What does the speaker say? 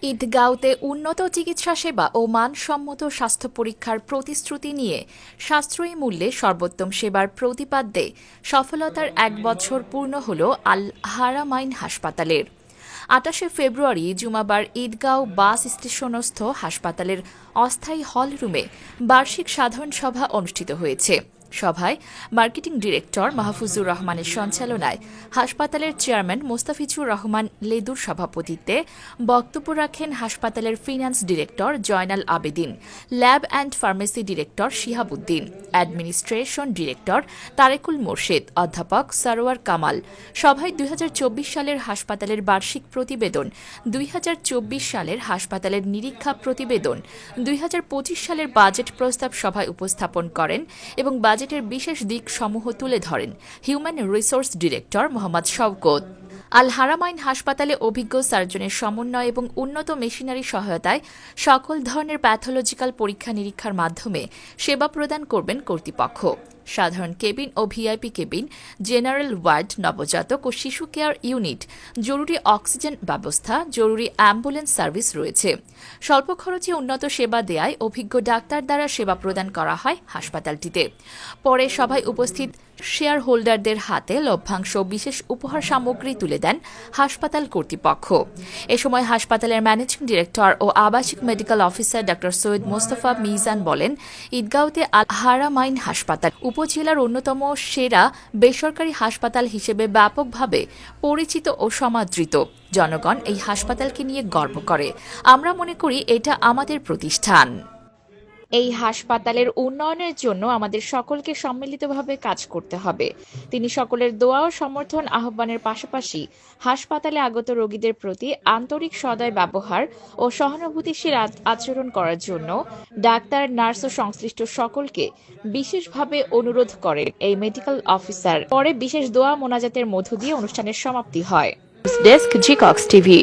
ঈদগাঁওতে উন্নত চিকিৎসা সেবা ও মানসম্মত স্বাস্থ্য পরীক্ষার প্রতিশ্রুতি নিয়ে সাশ্রয়ী মূল্যে সর্বোত্তম সেবার প্রতিপাদ্যে সফলতার ১ বছর পূর্ণ হল আল হারামাইন হাসপাতালের। ২৮শে ফেব্রুয়ারি জুমাবার ঈদগাঁও বাস স্টেশনস্থ হাসপাতালের অস্থায়ী হলরুমে বার্ষিক সাধারণ সভা অনুষ্ঠিত হয়েছে। সভায় মার্কেটিং ডিরেক্টর মাহফুজুর রহমানের সঞ্চালনায় হাসপাতালের চেয়ারম্যান মোস্তাফিজুর রহমান লেদুর সভাপতিত্বে বক্তব্য রাখেন হাসপাতালের finance director Joynal Abedin, lab and pharmacy director Shihabuddin, administration director Tarekul Morshed, অধ্যাপক সরোয়ার কামাল। সভায় ২০২৪ সালের হাসপাতালের বার্ষিক প্রতিবেদন, ২০২৪ সালের হাসপাতালের নিরীক্ষা প্রতিবেদন, ২০২৫ সালের বাজেট প্রস্তাব সভায় উপস্থাপন করেন এবং বাজেটের বিশেষ দিক সমূহ তুলে ধরেন human resource director Mohammad Shawkat. Al Haramain হাসপাতালে অভিজ্ঞ সার্জনের সমন্বয় এবং উন্নত মেশিনারি সহায়তায় সকল ধরনের প্যাথোলজিক্যাল পরীক্ষা নিরীক্ষার মাধ্যমে সেবা প্রদান করবেন কর্তৃপক্ষ। সাধারণ কেবিন ও ভিআইপি কেবিন, জেনারেল ওয়ার্ড, নবজাতক ও শিশু কেয়ার ইউনিট, জরুরি অক্সিজেন ব্যবস্থা, জরুরি অ্যাম্বুলেন্স সার্ভিস রয়েছে। স্বল্প খরচে উন্নত সেবা দেয়ায় অভিজ্ঞ ডাক্তার দ্বারা সেবা প্রদান করা হয় হাসপাতালটিতে। পরে সভায় উপস্থিত শেয়ার হোল্ডারদের হাতে লভ্যাংশ বিশেষ উপহার সামগ্রী তুলে দেন হাসপাতাল কর্তৃপক্ষ। এ সময় হাসপাতালের ম্যানেজিং ডিরেক্টর ও আবাসিক মেডিকেল অফিসার ডা সৈয়দ মোস্তফা মিজান বলেন, ঈদগাঁওতে আল হারামাইন হাসপাতাল উপজেলার অন্যতম সেরা বেসরকারি হাসপাতাল হিসেবে ব্যাপকভাবে পরিচিত ও সমাদৃত। জনগণ এই হাসপাতালকে নিয়ে গর্ব করে। আমরা মনে করি এটা আমাদের প্রতিষ্ঠান। এই হাসপাতালের উন্নয়নের জন্য আমাদের সকলকে সম্মিলিতভাবে কাজ করতে হবে। তিনি সকলের দোয়া ও সমর্থন আহ্বানের পাশাপাশি হাসপাতালে আগত রোগীদের প্রতি আন্তরিক সদয় ব্যবহার ও সহানুভূতিশীল আচরণ করার জন্য ডাক্তার, নার্স ও সংশ্লিষ্ট সকলকে বিশেষভাবে অনুরোধ করেন এই মেডিকেল অফিসার। পরে বিশেষ দোয়া মোনাজাতের মধ্য দিয়ে অনুষ্ঠানের সমাপ্তি হয়। ডেস্ক, জি কক্স টিভি।